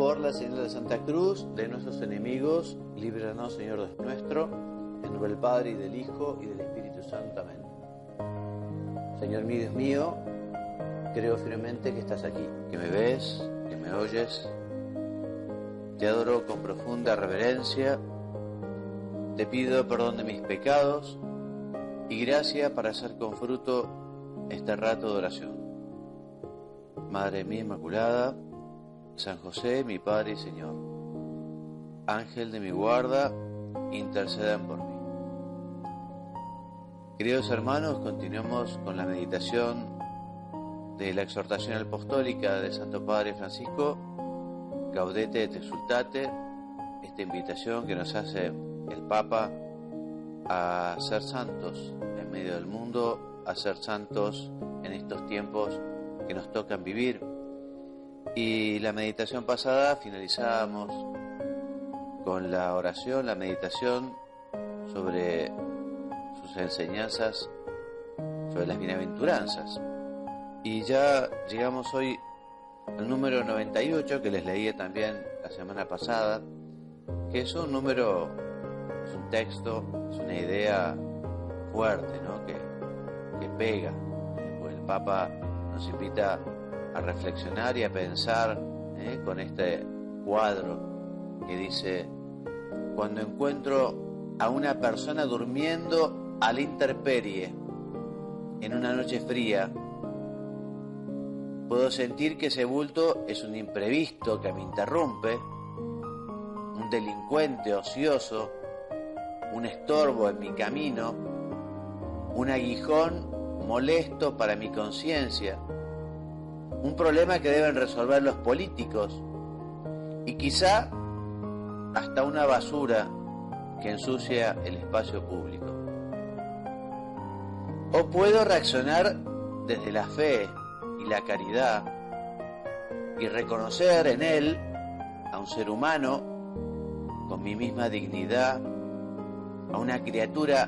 Por la señal de la Santa Cruz, de nuestros enemigos, líbranos, Señor Dios nuestro, en nombre del Padre, y del Hijo, y del Espíritu Santo. Amén. Señor mío, Dios mío, creo firmemente que estás aquí, que me ves, que me oyes. Te adoro con profunda reverencia. Te pido perdón de mis pecados y gracia para hacer con fruto este rato de oración. Madre mía Inmaculada, San José, mi Padre y Señor, Ángel de mi guarda, intercedan por mí. Queridos hermanos, continuamos con la meditación de la exhortación apostólica del Santo Padre Francisco, Gaudete et Exsultate, esta invitación que nos hace el Papa a ser santos en medio del mundo, a ser santos en estos tiempos que nos tocan vivir. Y la meditación pasada finalizábamos con la oración, la meditación sobre sus enseñanzas, sobre las bienaventuranzas. Y ya llegamos hoy al número 98, que les leí también la semana pasada, que es un número, es un texto, es una idea fuerte, ¿no? que pega. Pues el Papa nos invita a reflexionar y a pensar con este cuadro que dice: cuando encuentro a una persona durmiendo a la intemperie en una noche fría, puedo sentir que ese bulto es un imprevisto que me interrumpe, un delincuente ocioso, un estorbo en mi camino, un aguijón molesto para mi conciencia, un problema que deben resolver los políticos y quizá hasta una basura que ensucia el espacio público. O puedo reaccionar desde la fe y la caridad y reconocer en él a un ser humano con mi misma dignidad, a una criatura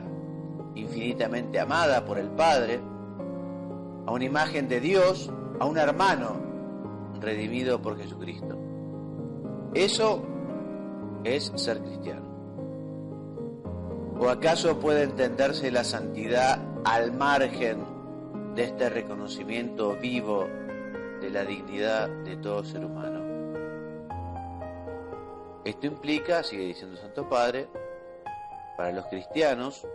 infinitamente amada por el Padre, a una imagen de Dios, a un hermano redimido por Jesucristo. Eso es ser cristiano. ¿O acaso puede entenderse la santidad al margen de este reconocimiento vivo de la dignidad de todo ser humano? Esto implica, sigue diciendo el Santo Padre, para los cristianos,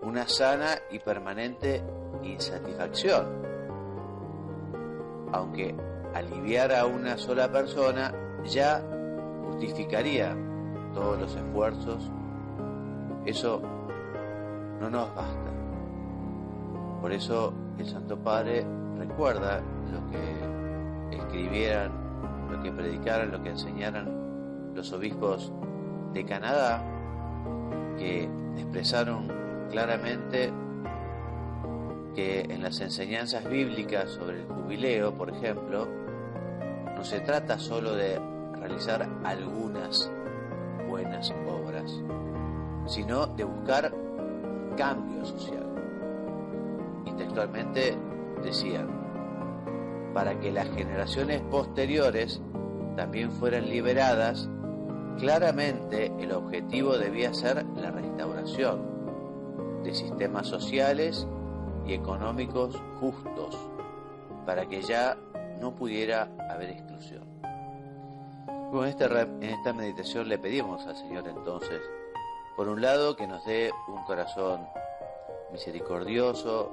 una sana y permanente insatisfacción. Aunque aliviar a una sola persona ya justificaría todos los esfuerzos, eso no nos basta. Por eso el Santo Padre recuerda lo que escribieran, lo que predicaran, lo que enseñaran los obispos de Canadá, que expresaron claramente que en las enseñanzas bíblicas sobre el jubileo, por ejemplo, no se trata solo de realizar algunas buenas obras, sino de buscar un cambio social. Y textualmente decían: para que las generaciones posteriores también fueran liberadas, claramente el objetivo debía ser la restauración de sistemas sociales y económicos justos, para que ya no pudiera haber exclusión. En esta meditación le pedimos al Señor entonces, por un lado, que nos dé un corazón misericordioso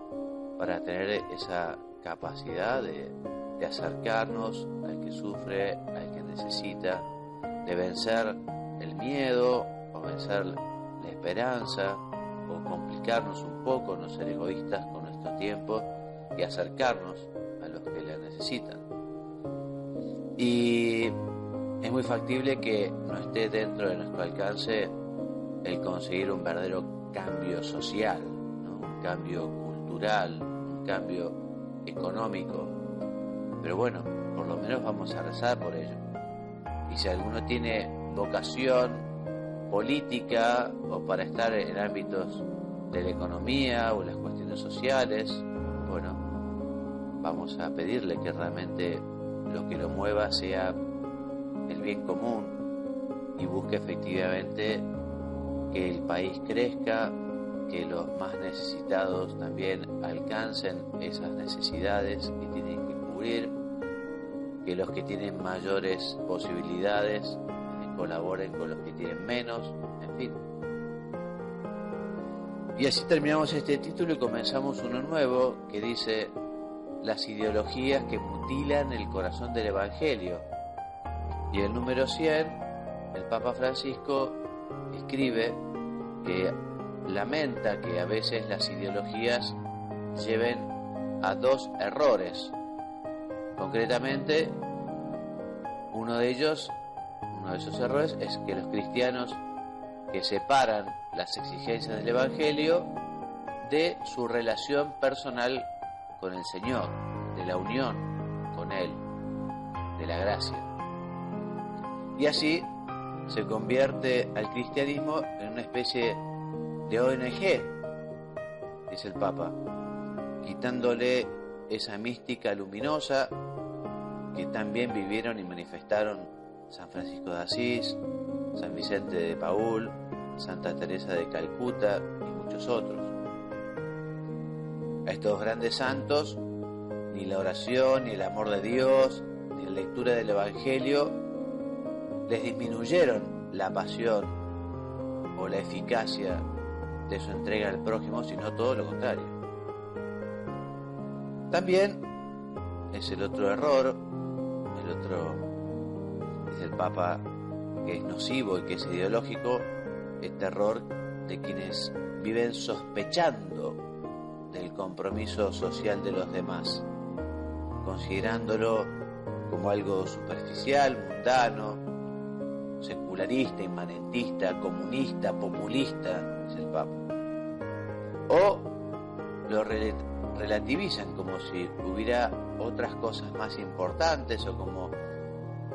para tener esa capacidad de acercarnos al que sufre, al que necesita, de vencer el miedo o vencer la esperanza, o complicarnos un poco, no ser egoístas con nuestro tiempo y acercarnos a los que la necesitan. Y es muy factible que no esté dentro de nuestro alcance el conseguir un verdadero cambio social, ¿no? Un cambio cultural, un cambio económico. Pero bueno, por lo menos vamos a rezar por ello. Y si alguno tiene vocación política o para estar en ámbitos de la economía o las cuestiones sociales, bueno, vamos a pedirle que realmente lo que lo mueva sea el bien común y busque efectivamente que el país crezca, que los más necesitados también alcancen esas necesidades que tienen que cubrir, que los que tienen mayores posibilidades colaboren con los que tienen menos, en fin. Y así terminamos este título y comenzamos uno nuevo que dice: las ideologías que mutilan el corazón del Evangelio. Y el número 100, el Papa Francisco escribe que lamenta que a veces las ideologías lleven a dos errores. Concretamente, uno de esos errores es que los cristianos que separan las exigencias del Evangelio de su relación personal con el Señor, de la unión con Él, de la gracia. Y así se convierte al cristianismo en una especie de ONG, dice el Papa, quitándole esa mística luminosa que también vivieron y manifestaron San Francisco de Asís, San Vicente de Paúl, Santa Teresa de Calcuta y muchos otros. A estos grandes santos, ni la oración, ni el amor de Dios, ni la lectura del Evangelio les disminuyeron la pasión o la eficacia de su entrega al prójimo, sino todo lo contrario. También es el otro error, dice el Papa, que es nocivo y que es ideológico, este error de quienes viven sospechando del compromiso social de los demás, considerándolo como algo superficial, mundano, secularista, inmanentista, comunista, populista, dice el Papa. O lo relativizan como si hubiera otras cosas más importantes o como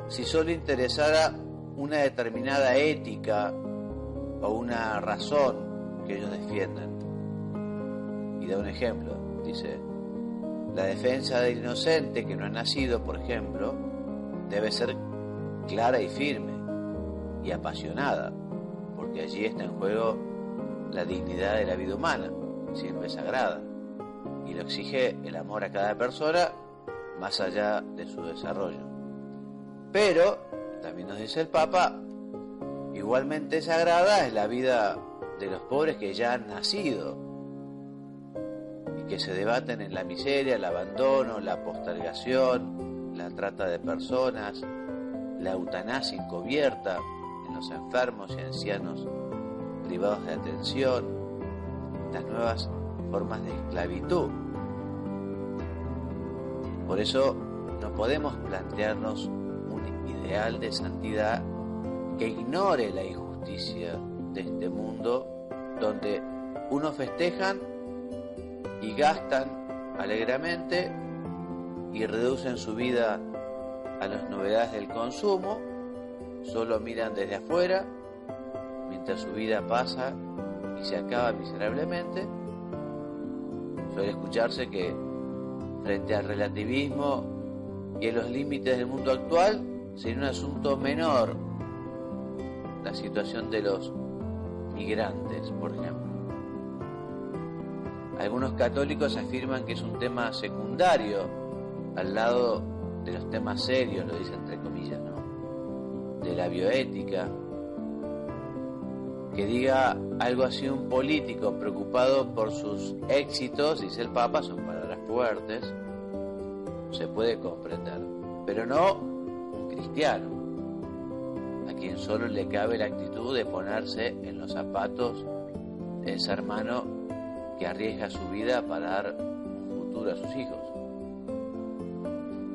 si solo interesara una determinada ética o una razón que ellos defiendan. Y da un ejemplo, dice: la defensa del inocente que no ha nacido, por ejemplo, debe ser clara y firme y apasionada, porque allí está en juego la dignidad de la vida humana, siempre sagrada, y lo exige el amor a cada persona más allá de su desarrollo. Pero, también nos dice el Papa, igualmente sagrada es la vida de los pobres que ya han nacido y que se debaten en la miseria, el abandono, la postergación, la trata de personas, la eutanasia encubierta en los enfermos y ancianos privados de atención, las nuevas formas de esclavitud. Por eso no podemos plantearnos un ideal de santidad que ignore la injusticia de este mundo donde unos festejan y gastan alegremente y reducen su vida a las novedades del consumo, solo miran desde afuera mientras su vida pasa y se acaba miserablemente. Suele escucharse que frente al relativismo y a los límites del mundo actual sería un asunto menor la situación de los migrantes, por ejemplo. Algunos católicos afirman que es un tema secundario al lado de los temas serios, lo dice entre comillas, ¿no?, de la bioética. Que diga algo así un político preocupado por sus éxitos, dice el Papa, son palabras fuertes, se puede comprender, pero no un cristiano, a quien solo le cabe la actitud de ponerse en los zapatos de ese hermano que arriesga su vida para dar un futuro a sus hijos.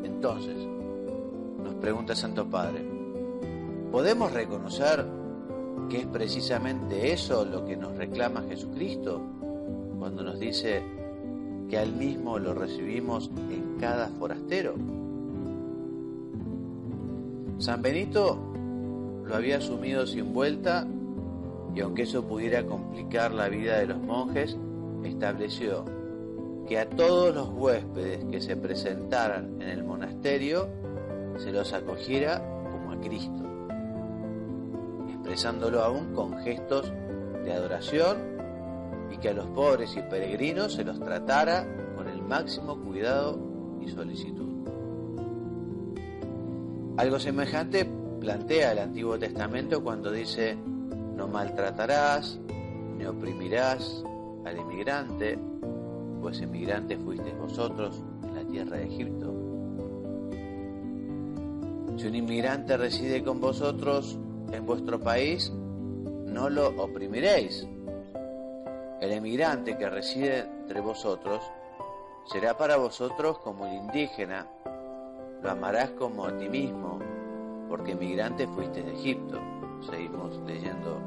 Entonces, nos pregunta el Santo Padre, ¿podemos reconocer que es precisamente eso lo que nos reclama Jesucristo cuando nos dice que a Él mismo lo recibimos en cada forastero? San Benito lo había asumido sin vuelta y aunque eso pudiera complicar la vida de los monjes, estableció que a todos los huéspedes que se presentaran en el monasterio se los acogiera como a a Cristo, expresándolo aún con gestos de adoración, y que a los pobres y peregrinos se los tratara con el máximo cuidado y solicitud. Algo semejante plantea el Antiguo Testamento cuando dice: no maltratarás ni oprimirás al inmigrante, pues emigrante fuisteis vosotros en la tierra de Egipto. Si un inmigrante reside con vosotros en vuestro país, no lo oprimiréis. El emigrante que reside entre vosotros será para vosotros como el indígena, lo amarás como a ti mismo, porque emigrante fuiste de Egipto. Seguimos leyendo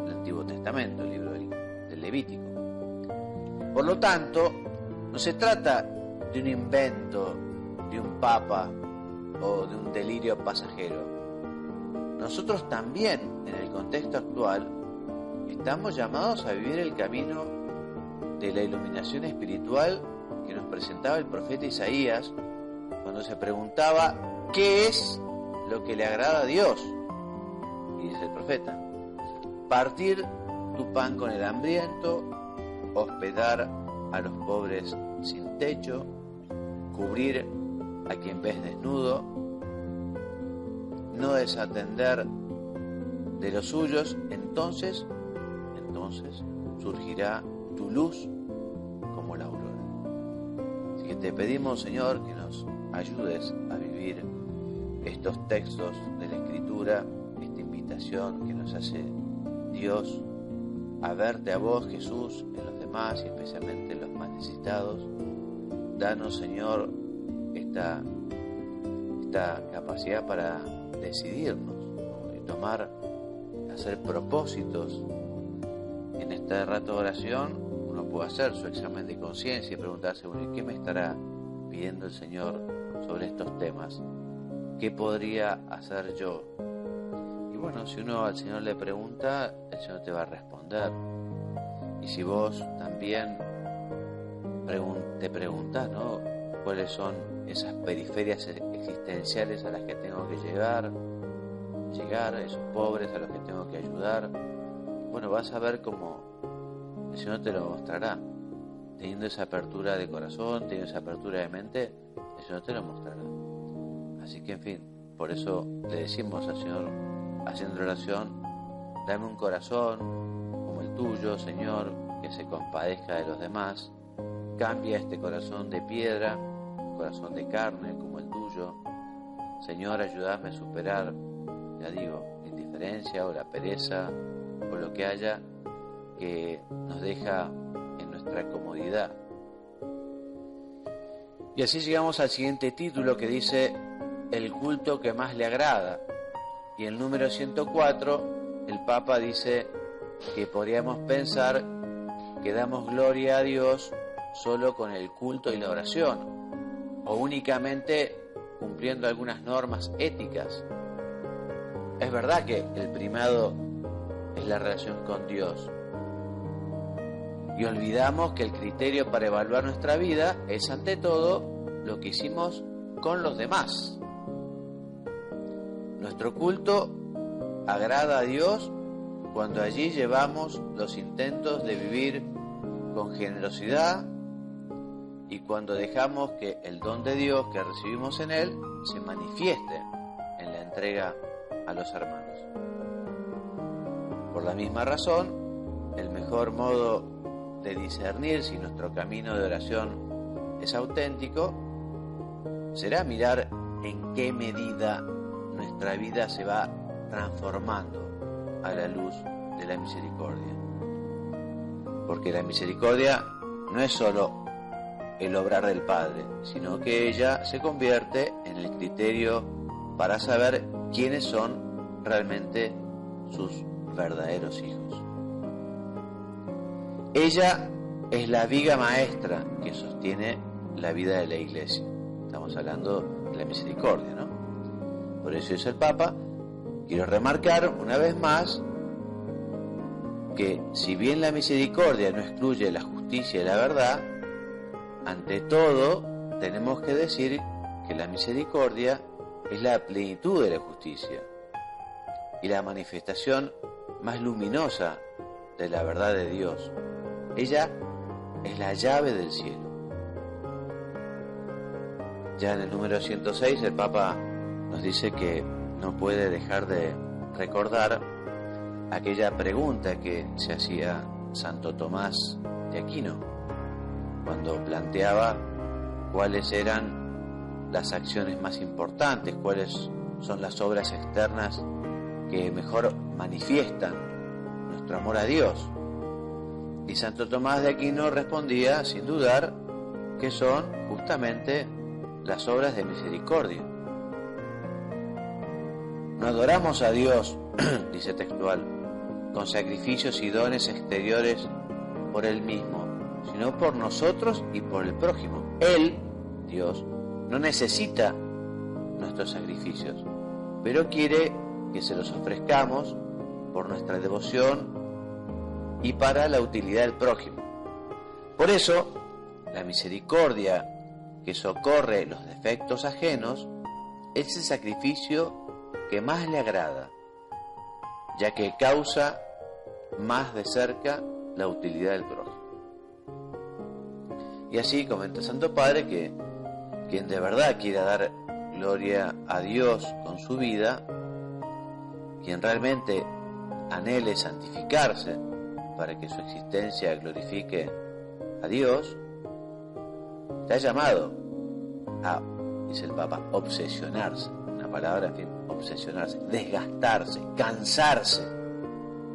el Antiguo Testamento, el libro del Levítico. Por lo tanto, no se trata de un invento de un papa o de un delirio pasajero. Nosotros también, en el contexto actual, estamos llamados a vivir el camino de la iluminación espiritual que nos presentaba el profeta Isaías cuando se preguntaba: ¿qué es lo que le agrada a Dios? Y dice el profeta: partir tu pan con el hambriento, hospedar a los pobres sin techo, cubrir a quien ves desnudo, no desatender de los suyos, entonces surgirá tu luz como la aurora. Así que te pedimos, Señor, que nos ayudes a vivir estos textos de la Escritura, esta invitación que nos hace Dios a verte a vos, Jesús, en los demás y especialmente en los más necesitados. Danos, Señor, esta capacidad para decidirnos, ¿no? Y hacer propósitos. En este rato de oración uno puede hacer su examen de conciencia y preguntarse: bueno, ¿qué me estará pidiendo el Señor sobre estos temas? ¿Qué podría hacer yo? Y bueno, si uno al Señor le pregunta, el Señor te va a responder. Y si vos también te preguntás, ¿no?, cuáles son esas periferias existenciales a las que tengo que llegar, a esos pobres a los que tengo que ayudar, bueno, vas a ver cómo el Señor te lo mostrará. Teniendo esa apertura de corazón, teniendo esa apertura de mente, el Señor te lo mostrará. Así que, en fin, por eso le decimos al Señor, haciendo oración: dame un corazón como el tuyo, Señor, que se compadezca de los demás. Cambia este corazón de piedra, un corazón de carne como el tuyo. Señor, ayúdame a superar, ya digo, la indiferencia o la pereza o lo que haya que nos deja en nuestra comodidad. Y así llegamos al siguiente título, que dice: el culto que más le agrada. Y el número 104, el Papa dice que podríamos pensar que damos gloria a Dios solo con el culto y la oración, o únicamente cumpliendo algunas normas éticas. Es verdad que el primado es la relación con Dios, y olvidamos que el criterio para evaluar nuestra vida es ante todo lo que hicimos con los demás. Nuestro culto agrada a Dios cuando allí llevamos los intentos de vivir con generosidad y cuando dejamos que el don de Dios que recibimos en Él se manifieste en la entrega a los hermanos. Por la misma razón, el mejor modo de discernir si nuestro camino de oración es auténtico será mirar en qué medida nuestra vida se va transformando a la luz de la misericordia. Porque la misericordia no es solo el obrar del Padre, sino que ella se convierte en el criterio para saber quiénes son realmente sus verdaderos hijos. Ella es la viga maestra que sostiene la vida de la Iglesia. Estamos hablando de la misericordia, ¿no? Por eso dice el Papa: quiero remarcar una vez más que si bien la misericordia no excluye la justicia y la verdad, ante todo tenemos que decir que la misericordia es la plenitud de la justicia y la manifestación más luminosa de la verdad de Dios. Ella es la llave del cielo. Ya en el número 106 el Papa nos dice que no puede dejar de recordar aquella pregunta que se hacía Santo Tomás de Aquino cuando planteaba cuáles eran las acciones más importantes, cuáles son las obras externas que mejor manifiestan nuestro amor a Dios. Y Santo Tomás de Aquino respondía, sin dudar, que son justamente las obras de misericordia. No adoramos a Dios, dice textual, con sacrificios y dones exteriores por Él mismo, sino por nosotros y por el prójimo. Él, Dios, no necesita nuestros sacrificios, pero quiere que se los ofrezcamos por nuestra devoción y para la utilidad del prójimo. Por eso, la misericordia que socorre los defectos ajenos es el sacrificio que más le agrada, ya que causa más de cerca la utilidad del prójimo. Y así comenta el Santo Padre que quien de verdad quiera dar gloria a Dios con su vida, quien realmente anhele santificarse para que su existencia glorifique a Dios, está llamado a, dice el Papa, obsesionarse, una palabra, en fin, obsesionarse, desgastarse, cansarse,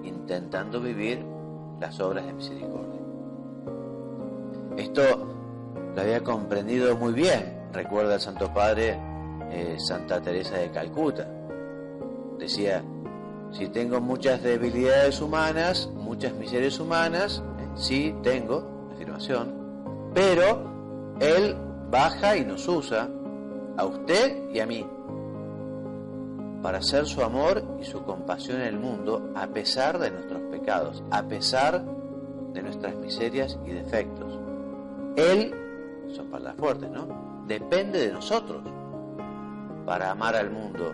intentando vivir las obras de misericordia. Esto lo había comprendido muy bien, recuerda el Santo Padre Santa Teresa de Calcuta. Decía, si tengo muchas debilidades humanas, muchas miserias humanas, sí tengo, afirmación, pero Él baja y nos usa, a usted y a mí, para hacer su amor y su compasión en el mundo a pesar de nuestros pecados, a pesar de nuestras miserias y defectos. Él, son palabras fuertes, ¿no?, depende de nosotros para amar al mundo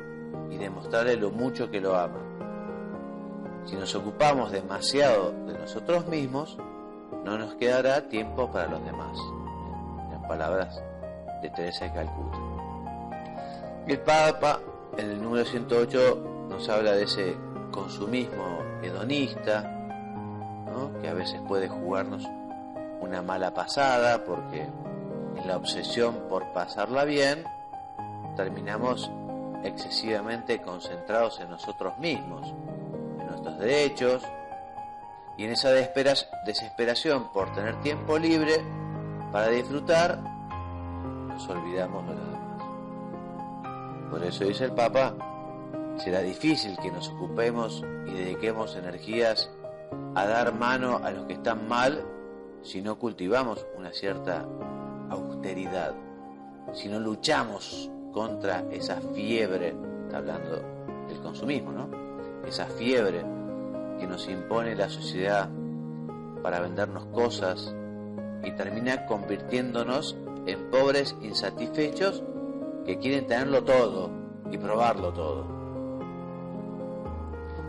y demostrarle lo mucho que lo ama. Si nos ocupamos demasiado de nosotros mismos, no nos quedará tiempo para los demás. En palabras de Teresa de Calcuta. El Papa, en el número 108, nos habla de ese consumismo hedonista, ¿no?, que a veces puede jugarnos una mala pasada, porque en la obsesión por pasarla bien, terminamos excesivamente concentrados en nosotros mismos, en nuestros derechos, y en esa desesperación por tener tiempo libre para disfrutar, nos olvidamos de los demás. Por eso dice el Papa, será difícil que nos ocupemos y dediquemos energías a dar mano a los que están mal si no cultivamos una cierta austeridad, si no luchamos contra esa fiebre, está hablando del consumismo, ¿no?, esa fiebre que nos impone la sociedad para vendernos cosas y termina convirtiéndonos en pobres insatisfechos que quieren tenerlo todo y probarlo todo.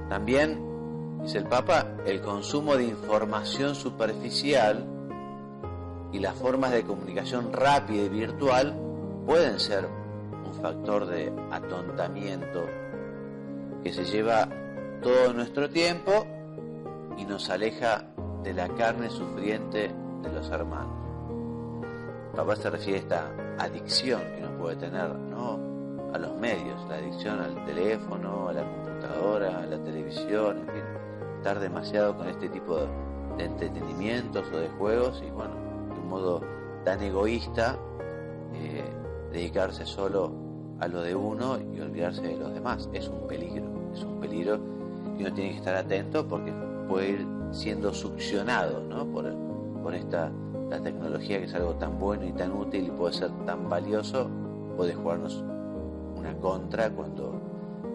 También, dice el Papa, el consumo de información superficial y las formas de comunicación rápida y virtual pueden ser un factor de atontamiento que se lleva todo nuestro tiempo y nos aleja de la carne sufriente de los hermanos. El Papa se refiere a esta adicción que uno puede tener, ¿no?, a los medios, la adicción al teléfono, a la computadora, a la televisión, en fin, estar demasiado con este tipo de entretenimientos o de juegos y, bueno, de un modo tan egoísta, dedicarse solo a lo de uno y olvidarse de los demás. Es un peligro y uno tiene que estar atento porque puede ir siendo succionado, ¿no?, por la tecnología, que es algo tan bueno y tan útil y puede ser tan valioso, puede jugarnos una contra cuando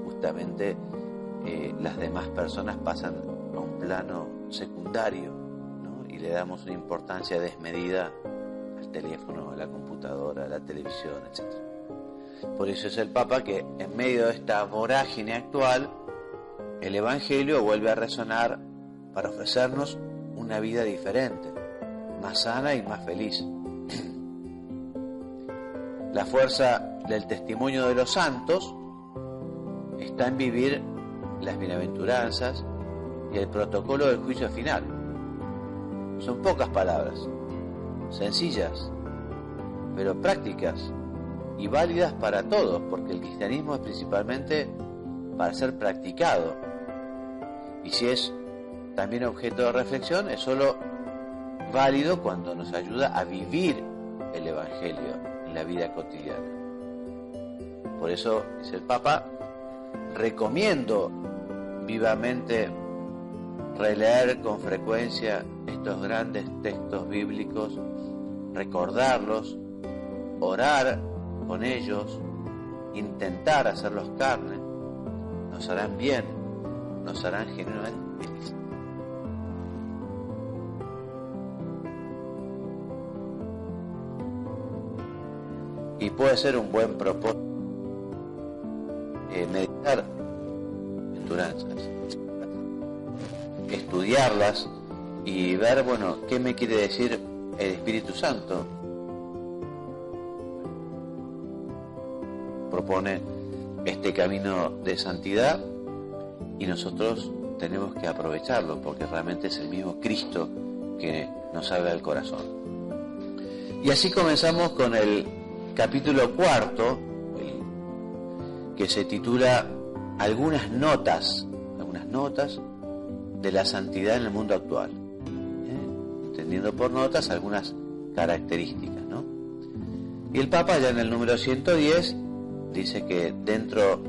justamente las demás personas pasan a un plano secundario, ¿no?, y le damos una importancia desmedida al teléfono, a la computadora, a la televisión, etc. Por eso es el Papa que en medio de esta vorágine actual, el Evangelio vuelve a resonar para ofrecernos una vida diferente, más sana y más feliz. La fuerza del testimonio de los santos está en vivir las bienaventuranzas y el protocolo del juicio final. Son pocas palabras, sencillas, pero prácticas y válidas para todos, porque el cristianismo es principalmente para ser practicado. Y si es también objeto de reflexión, es solo válido cuando nos ayuda a vivir el Evangelio en la vida cotidiana. Por eso, dice el Papa, recomiendo vivamente releer con frecuencia estos grandes textos bíblicos, recordarlos, orar con ellos, intentar hacerlos carne, nos harán bien, nos harán genuinamente felices. Y puede ser un buen propósito meditar bienaventuranzas, estudiarlas y ver, bueno, qué me quiere decir el Espíritu Santo. Propone este camino de santidad y nosotros tenemos que aprovecharlo porque realmente es el mismo Cristo que nos habla al corazón. Y así comenzamos con el capítulo 4, que se titula Algunas notas de la santidad en el mundo actual. Entendiendo por notas algunas características, ¿no? Y el Papa ya en el número 110 dice que dentro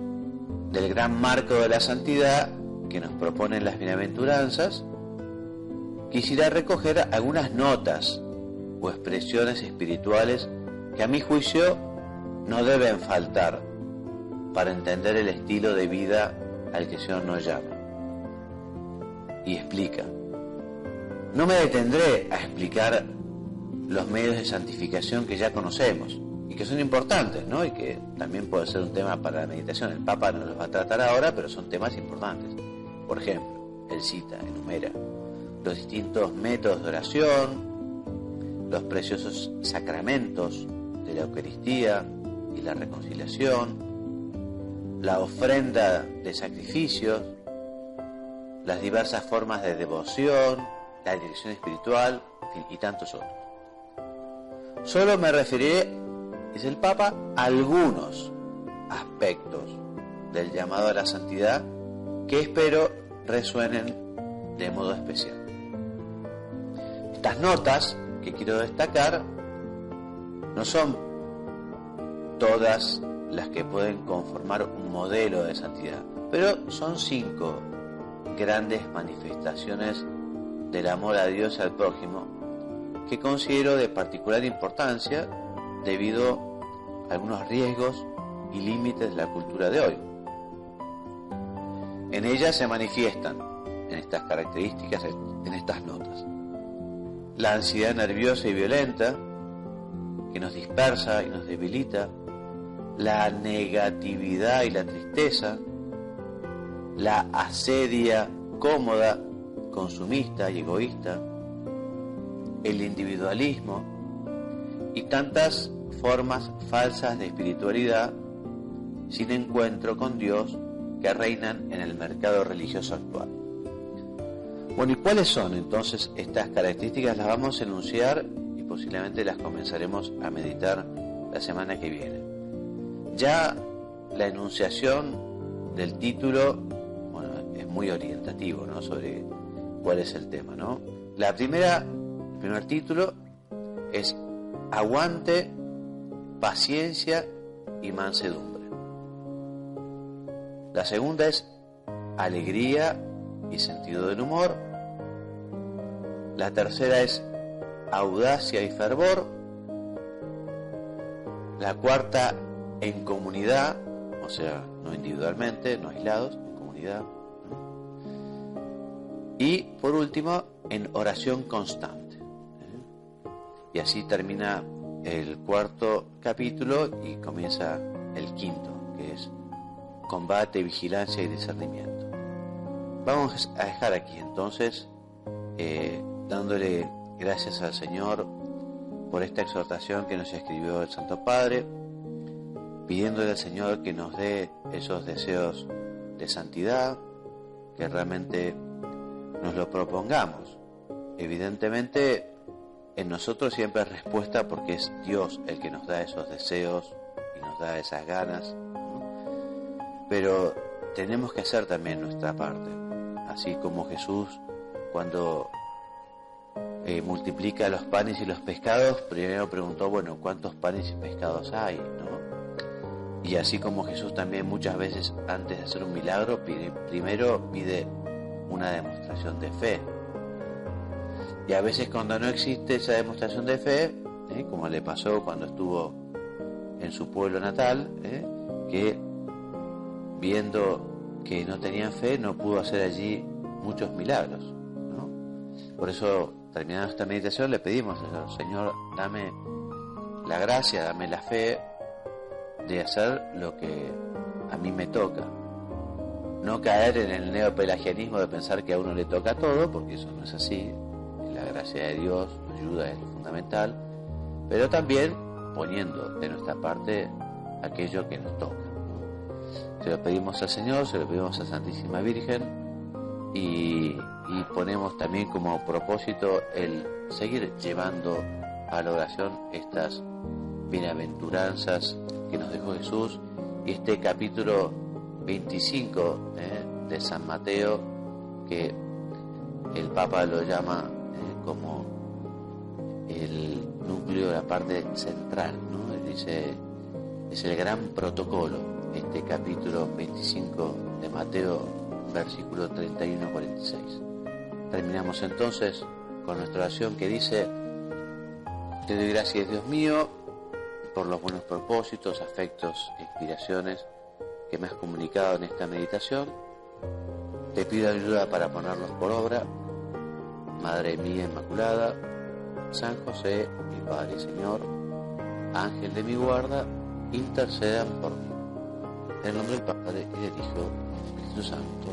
del gran marco de la santidad que nos proponen las bienaventuranzas, quisiera recoger algunas notas o expresiones espirituales que a mi juicio no deben faltar para entender el estilo de vida al que el Señor nos llama. Y explica. No me detendré a explicar los medios de santificación que ya conocemos y que son importantes, ¿no? Y que también puede ser un tema para la meditación. El Papa no los va a tratar ahora, pero son temas importantes. Por ejemplo, él cita, enumera los distintos métodos de oración, los preciosos sacramentos de la Eucaristía y la reconciliación, la ofrenda de sacrificios, las diversas formas de devoción, la dirección espiritual, en fin, y tantos otros. Solo me referiré, dice el Papa, a algunos aspectos del llamado a la santidad que espero resuenen de modo especial. Estas notas que quiero destacar no son todas las que pueden conformar un modelo de santidad, pero son 5 grandes manifestaciones del amor a Dios y al prójimo que considero de particular importancia debido a algunos riesgos y límites de la cultura de hoy. En ellas se manifiestan, en estas características, en estas notas, la ansiedad nerviosa y violenta que nos dispersa y nos debilita, la negatividad y la tristeza, la asedia cómoda, consumista y egoísta, el individualismo y tantas formas falsas de espiritualidad sin encuentro con Dios que reinan en el mercado religioso actual. Bueno, ¿y cuáles son entonces estas características? Las vamos a enunciar y posiblemente las comenzaremos a meditar la semana que viene. Ya la enunciación del título, bueno, es muy orientativo, ¿no?, sobre cuál es el tema, ¿no? El primer título es Aguante, paciencia y mansedumbre. La segunda es Alegría y sentido del humor. La tercera es Audacia y fervor. La cuarta, en comunidad, o sea, no individualmente, no aislados, en comunidad, ¿no? Y por último, en oración constante. Y así termina el 4º capítulo y comienza el quinto, que es combate, vigilancia y discernimiento. Vamos a dejar aquí entonces, dándole gracias al Señor por esta exhortación que nos escribió el Santo Padre, pidiéndole al Señor que nos dé esos deseos de santidad, que realmente nos lo propongamos. Evidentemente, en nosotros siempre hay respuesta porque es Dios el que nos da esos deseos y nos da esas ganas, ¿no? Pero tenemos que hacer también nuestra parte, así como Jesús cuando multiplica los panes y los pescados, primero preguntó, bueno, ¿cuántos panes y pescados hay?, ¿no? Y así como Jesús también muchas veces antes de hacer un milagro primero pide una demostración de fe. Y a veces cuando no existe esa demostración de fe, como le pasó cuando estuvo en su pueblo natal, que viendo que no tenían fe no pudo hacer allí muchos milagros, ¿no? Por eso, terminando esta meditación, le pedimos al Señor, dame la gracia, dame la fe de hacer lo que a mí me toca. No caer en el neopelagianismo de pensar que a uno le toca todo, porque eso no es así. La gracia de Dios nos ayuda, es lo fundamental, pero también poniendo de nuestra parte aquello que nos toca. Se lo pedimos al Señor, se lo pedimos a Santísima Virgen y ponemos también como propósito el seguir llevando a la oración estas bienaventuranzas que nos dejó Jesús y este capítulo 25 de San Mateo, que el Papa lo llama como el núcleo, la parte central, ¿no? Él dice, es el gran protocolo, este capítulo 25 de Mateo, versículo 31-46. Terminamos entonces con nuestra oración que dice: te doy gracias, Dios mío, por los buenos propósitos, afectos e inspiraciones que me has comunicado en esta meditación. Te pido ayuda para ponerlos por obra. Madre mía Inmaculada, San José, mi Padre y Señor, Ángel de mi guarda, intercedan por mí. En el nombre del Padre, y del Hijo, y del Espíritu Santo.